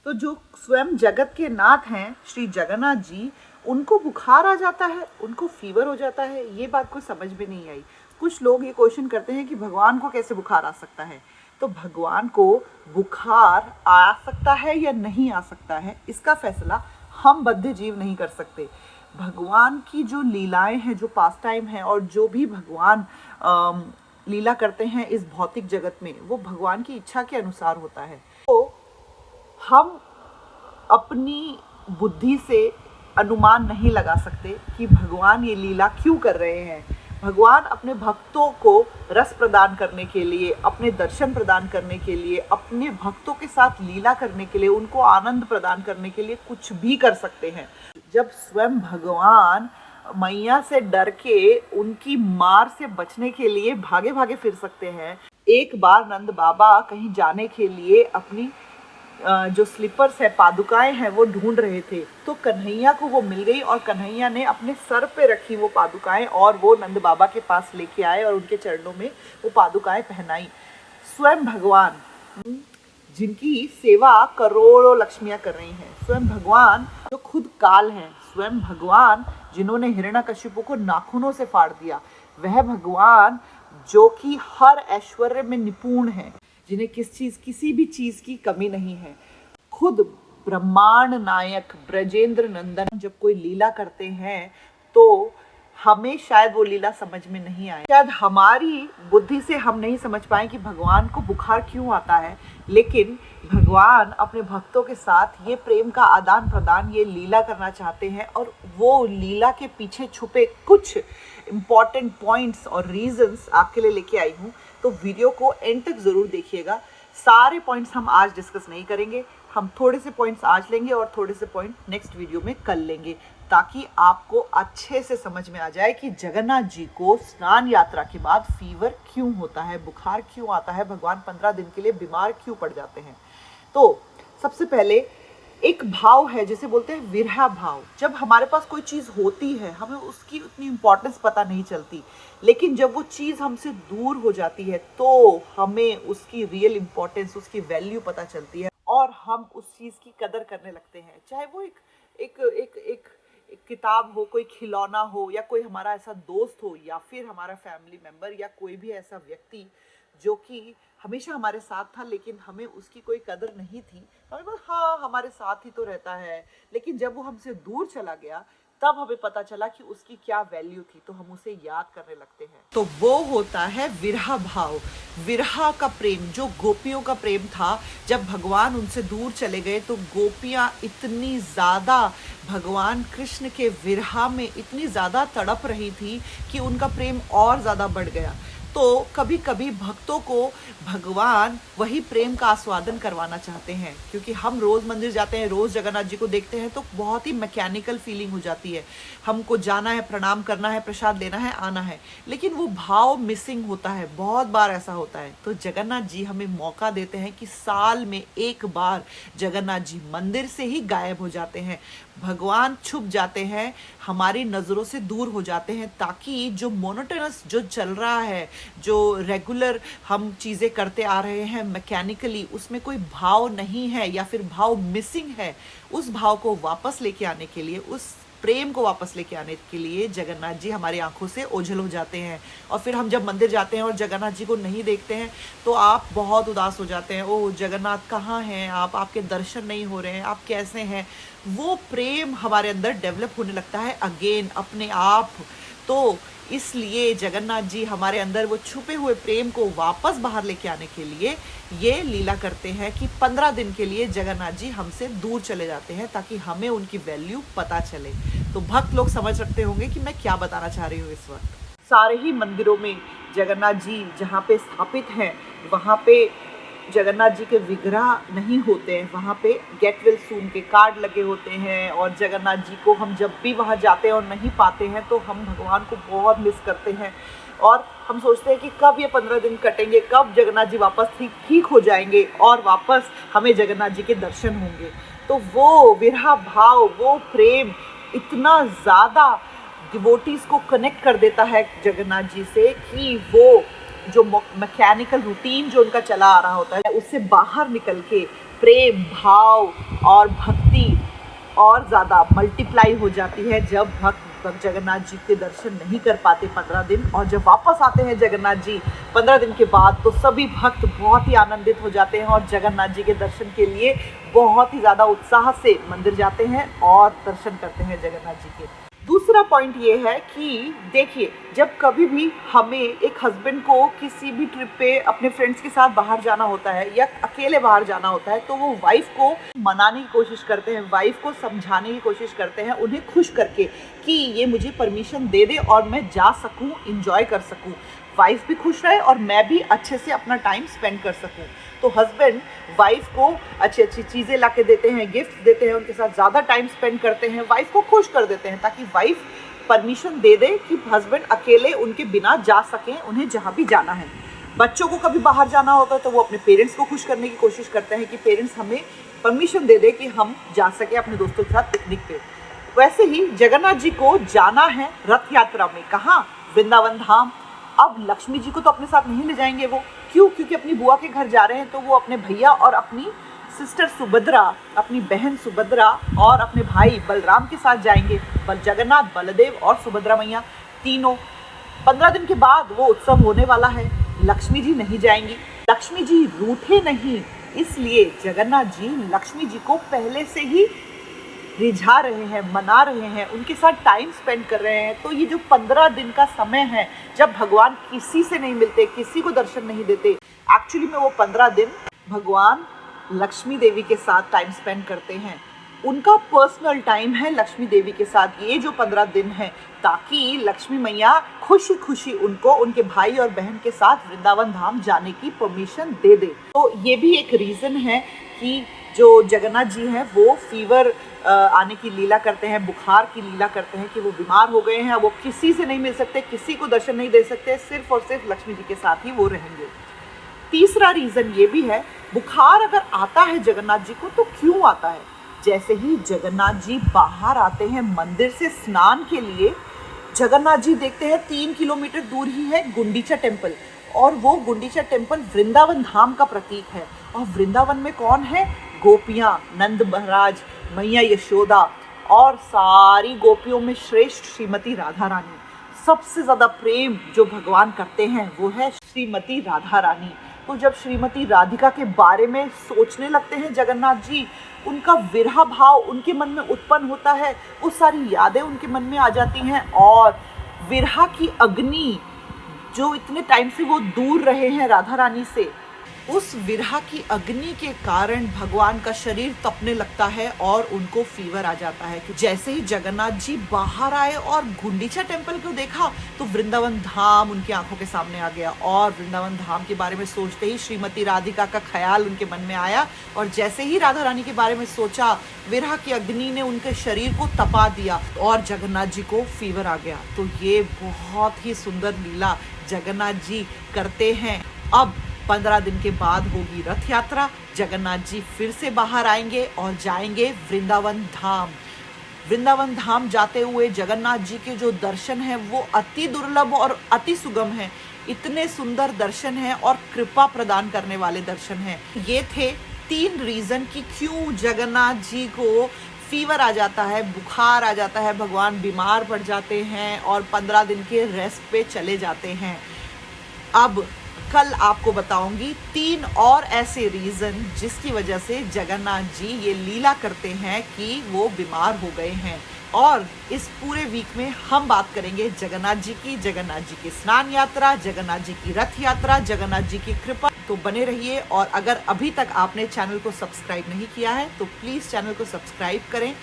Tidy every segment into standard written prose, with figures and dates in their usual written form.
तो जो स्वयं जगत के नाथ हैं श्री जगन्नाथ जी, उनको बुखार आ जाता है, उनको फीवर हो जाता है, ये बात को समझ में नहीं आई। कुछ लोग ये क्वेश्चन करते हैं कि भगवान को कैसे बुखार आ सकता है। तो भगवान को बुखार आ सकता है या नहीं आ सकता है, इसका फैसला हम बद्ध जीव नहीं कर सकते। भगवान की जो लीलाएं हैं, जो पास टाइम है, और जो भी भगवान लीला करते हैं इस भौतिक जगत में, वो भगवान की इच्छा के अनुसार होता है। तो हम अपनी बुद्धि से अनुमान नहीं लगा सकते कि भगवान ये लीला क्यों कर रहे हैं। भगवान अपने भक्तों को रस प्रदान करने के लिए, अपने दर्शन प्रदान करने के लिए, अपने भक्तों के साथ लीला करने के लिए, उनको आनंद प्रदान करने के लिए कुछ भी कर सकते हैं। जब स्वयं भगवान मैया से डर के उनकी मार से बचने के लिए भागे भागे फिर सकते हैं। एक बार नंद बाबा कहीं जाने के लिए अपनी जो स्लीपर्स है, पादुकाएं हैं, वो ढूंढ रहे थे, तो कन्हैया को वो मिल गई और कन्हैया ने अपने सर पे रखी वो पादुकाएं और वो नंद बाबा के पास लेके आए और उनके चरणों में वो पादुकाएं पहनाई। स्वयं भगवान जिनकी सेवा करोड़ों लक्ष्मियां कर रही हैं, स्वयं भगवान जो खुद काल हैं, स्वयं भगवान जिन्होंने हिरण्यकशिपु को नाखूनों से फाड़ दिया, वह भगवान जो कि हर ऐश्वर्य में निपुण है, जिन्हें किसी भी चीज की कमी नहीं है, खुद ब्रह्मांड नायक ब्रजेंद्र नंदन जब कोई लीला करते हैं तो हमें शायद वो लीला समझ में नहीं आए। शायद हमारी बुद्धि से हम नहीं समझ पाए कि भगवान को बुखार क्यों आता है, लेकिन भगवान अपने भक्तों के साथ ये प्रेम का आदान प्रदान, ये लीला करना चाहते हैं। और वो लीला के पीछे छुपे कुछ इम्पॉर्टेंट पॉइंट्स और रीजंस आपके लिए लेके आई हूँ, तो वीडियो को एंड तक ज़रूर देखिएगा। सारे पॉइंट्स हम आज डिस्कस नहीं करेंगे, हम थोड़े से पॉइंट्स आज लेंगे और थोड़े से पॉइंट नेक्स्ट वीडियो में कल लेंगे, ताकि आपको अच्छे से समझ में आ जाए कि जगन्नाथ जी को स्नान यात्रा के बाद फीवर क्यों होता है, बुखार क्यों आता है, भगवान 15 दिन के लिए बीमार क्यों पड़ जाते हैं। तो सबसे पहले एक भाव है जिसे बोलते हैं विरहा भाव। जब हमारे पास कोई चीज़ होती है, हमें उसकी उतनी इम्पोर्टेंस पता नहीं चलती, लेकिन जब वो चीज़ हमसे दूर हो जाती है तो हमें उसकी रियल इम्पोर्टेंस, उसकी वैल्यू पता चलती है और हम उस चीज़ की कदर करने लगते हैं। चाहे वो एक किताब हो, कोई खिलौना हो, या कोई हमारा ऐसा दोस्त हो, या फिर हमारा फैमिली मेम्बर, या कोई भी ऐसा व्यक्ति जो कि हमेशा हमारे साथ था लेकिन हमें उसकी कोई कदर नहीं थी। हमें बस हाँ हमारे साथ ही तो रहता है, लेकिन जब वो हमसे दूर चला गया तब हमें पता चला कि उसकी क्या वैल्यू थी, तो हम उसे याद करने लगते हैं। तो वो होता है विरहा भाव, विरहा का प्रेम, जो गोपियों का प्रेम था। जब भगवान उनसे दूर चले गए तो गोपियां इतनी ज़्यादा भगवान कृष्ण के विरहा में इतनी ज़्यादा तड़प रही थी कि उनका प्रेम और ज़्यादा बढ़ गया। तो कभी कभी भक्तों को भगवान वही प्रेम का आस्वादन करवाना चाहते हैं, क्योंकि हम रोज़ मंदिर जाते हैं, रोज़ जगन्नाथ जी को देखते हैं, तो बहुत ही मैकेनिकल फीलिंग हो जाती है। हमको जाना है, प्रणाम करना है, प्रसाद लेना है, आना है, लेकिन वो भाव मिसिंग होता है। बहुत बार ऐसा होता है। तो जगन्नाथ जी हमें मौका देते हैं कि साल में एक बार जगन्नाथ जी मंदिर से ही गायब हो जाते हैं, भगवान छुप जाते हैं, हमारी नज़रों से दूर हो जाते हैं, ताकि जो मोनोटोनस जो चल रहा है, जो रेगुलर हम चीज़ें करते आ रहे हैं मैकेनिकली, उसमें कोई भाव नहीं है या फिर भाव मिसिंग है, उस भाव को वापस लेके आने के लिए, उस प्रेम को वापस लेके आने के लिए जगन्नाथ जी हमारी आंखों से ओझल हो जाते हैं। और फिर हम जब मंदिर जाते हैं और जगन्नाथ जी को नहीं देखते हैं तो आप बहुत उदास हो जाते हैं। ओह जगन्नाथ कहाँ हैं आप, आपके दर्शन नहीं हो रहे हैं, आप कैसे हैं। वो प्रेम हमारे अंदर डेवलप होने लगता है अगेन अपने आप। तो इसलिए जगन्नाथ जी हमारे अंदर वो छुपे हुए प्रेम को वापस बाहर लेके आने के लिए ये लीला करते हैं कि 15 दिन के लिए जगन्नाथ जी हमसे दूर चले जाते हैं, ताकि हमें उनकी वैल्यू पता चले। तो भक्त लोग समझ सकते होंगे कि मैं क्या बताना चाह रही हूँ इस वक्त। सारे ही मंदिरों में जगन्नाथ जी जहाँ पे स्थापित हैं, वहाँ पे जगन्नाथ जी के विग्रह नहीं होते हैं, वहाँ पे गेट वेल सून के कार्ड लगे होते हैं। और जगन्नाथ जी को हम जब भी वहाँ जाते हैं और नहीं पाते हैं तो हम भगवान को बहुत मिस करते हैं, और हम सोचते हैं कि कब ये 15 दिन कटेंगे, कब जगन्नाथ जी वापस ठीक हो जाएंगे और वापस हमें जगन्नाथ जी के दर्शन होंगे। तो वो विरहा भाव, वो प्रेम इतना ज़्यादा डिवोटीज़ को कनेक्ट कर देता है जगन्नाथ जी से कि वो जो मैकेनिकल रूटीन जो उनका चला आ रहा होता है उससे बाहर निकल के प्रेम भाव और भक्ति और ज़्यादा मल्टीप्लाई हो जाती है जब भक्त जगन्नाथ जी के दर्शन नहीं कर पाते 15 दिन, और जब वापस आते हैं जगन्नाथ जी 15 दिन के बाद तो सभी भक्त बहुत ही आनंदित हो जाते हैं और जगन्नाथ जी के दर्शन के लिए बहुत ही ज़्यादा उत्साह से मंदिर जाते हैं और दर्शन करते हैं जगन्नाथ जी के। दूसरा पॉइंट ये है कि देखिए, जब कभी भी हमें एक हस्बैंड को किसी भी ट्रिप पे अपने फ्रेंड्स के साथ बाहर जाना होता है या अकेले बाहर जाना होता है तो वो वाइफ को मनाने की कोशिश करते हैं, वाइफ को समझाने की कोशिश करते हैं, उन्हें खुश करके कि ये मुझे परमिशन दे दे और मैं जा सकूं, इंजॉय कर सकूं, वाइफ भी खुश रहे और मैं भी अच्छे से अपना टाइम स्पेंड कर सकूं। तो हस्बैंड वाइफ को अच्छी अच्छी चीज़ें ला के देते हैं, गिफ्ट देते हैं, उनके साथ ज़्यादा टाइम स्पेंड करते हैं, वाइफ को खुश कर देते हैं ताकि वाइफ परमिशन दे दे कि हस्बैंड अकेले उनके बिना जा सकें, उन्हें जहाँ भी जाना है। बच्चों को कभी बाहर जाना होता है तो वो अपने पेरेंट्स को खुश करने की कोशिश करते हैं कि पेरेंट्स हमें परमिशन दे दे कि हम जा सकें अपने दोस्तों के साथ पिकनिक पे। वैसे ही जगन्नाथ जी को जाना है रथ यात्रा में, कहाँ? वृंदावन धाम। अब लक्ष्मी जी को तो अपने साथ नहीं ले जाएंगे वो, क्यों? क्योंकि अपनी बुआ के घर जा रहे हैं तो वो अपने भैया और अपनी सिस्टर सुभद्रा, अपनी बहन सुभद्रा और अपने भाई बलराम के साथ जाएंगे। जगन्नाथ, बलदेव और सुभद्रा मैया तीनों। 15 दिन के बाद वो उत्सव होने वाला है, लक्ष्मी जी नहीं जाएंगी। लक्ष्मी जी रूठे नहीं, इसलिए जगन्नाथ जी लक्ष्मी जी को पहले से ही रिझा रहे हैं, मना रहे हैं, उनके साथ टाइम स्पेंड कर रहे हैं। तो ये जो 15 दिन का समय है जब भगवान किसी से नहीं मिलते, किसी को दर्शन नहीं देते, एक्चुअली में वो 15 दिन भगवान लक्ष्मी देवी के साथ टाइम स्पेंड करते हैं। उनका पर्सनल टाइम है लक्ष्मी देवी के साथ ये जो 15 दिन है, ताकि लक्ष्मी मैया खुशी खुशी उनको उनके भाई और बहन के साथ वृंदावन धाम जाने की परमिशन दे दे। तो ये भी एक रीज़न है कि जो जगन्नाथ जी हैं वो फीवर आने की लीला करते हैं, बुखार की लीला करते हैं कि वो बीमार हो गए हैं, वो किसी से नहीं मिल सकते, किसी को दर्शन नहीं दे सकते, सिर्फ और सिर्फ लक्ष्मी जी के साथ ही वो रहेंगे। तीसरा रीज़न ये भी है, बुखार अगर आता है जगन्नाथ जी को तो क्यों आता है? जैसे ही जगन्नाथ जी बाहर आते हैं मंदिर से स्नान के लिए, जगन्नाथ जी देखते हैं 3 किलोमीटर दूर ही है गुंडीचा टेम्पल, और वो गुंडीचा टेम्पल वृंदावन धाम का प्रतीक है। और वृंदावन में कौन है? गोपियाँ, नंद महाराज, मैया यशोदा और सारी गोपियों में श्रेष्ठ श्रीमती राधा रानी। सबसे ज़्यादा प्रेम जो भगवान करते हैं वो है श्रीमती राधा रानी। तो जब श्रीमती राधिका के बारे में सोचने लगते हैं जगन्नाथ जी, उनका विरह भाव उनके मन में उत्पन्न होता है, वो सारी यादें उनके मन में आ जाती हैं और विरह की अग्नि जो इतने टाइम से वो दूर रहे हैं राधा रानी से, उस विरह की अग्नि के कारण भगवान का शरीर तपने लगता है और उनको फीवर आ जाता है। कि जैसे ही जगन्नाथ जी बाहर आए और गुंडीचा टेम्पल को देखा तो वृंदावन धाम उनकी आंखों के सामने आ गया, और वृंदावन धाम के बारे में सोचते ही श्रीमती राधिका का ख्याल उनके मन में आया, और जैसे ही राधा रानी के बारे में सोचा, विरह की अग्नि ने उनके शरीर को तपा दिया और जगन्नाथ जी को फीवर आ गया। तो ये बहुत ही सुंदर लीला जगन्नाथ जी करते हैं। अब 15 दिन के बाद होगी रथ यात्रा, जगन्नाथ जी फिर से बाहर आएंगे और जाएंगे वृंदावन धाम। वृंदावन धाम जाते हुए जगन्नाथ जी के जो दर्शन हैं वो अति दुर्लभ और अति सुगम हैं। इतने सुंदर दर्शन हैं और कृपा प्रदान करने वाले दर्शन हैं। ये थे 3 रीज़न कि क्यों जगन्नाथ जी को फीवर आ जाता है, बुखार आ जाता है, भगवान बीमार पड़ जाते हैं और 15 दिन के रेस्ट पे चले जाते हैं। अब कल आपको बताऊंगी 3 और ऐसे रीज़न जिसकी वजह से जगन्नाथ जी ये लीला करते हैं कि वो बीमार हो गए हैं। और इस पूरे वीक में हम बात करेंगे जगन्नाथ जी की, जगन्नाथ जी की स्नान यात्रा, जगन्नाथ जी की रथ यात्रा, जगन्नाथ जी की कृपा। तो बने रहिए, और अगर अभी तक आपने चैनल को सब्सक्राइब नहीं किया है तो प्लीज़ चैनल को सब्सक्राइब करें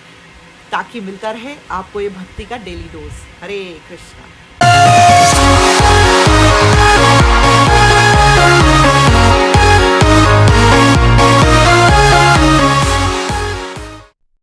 ताकि मिलता रहे आपको ये भक्ति का डेली डोज। हरे कृष्णा।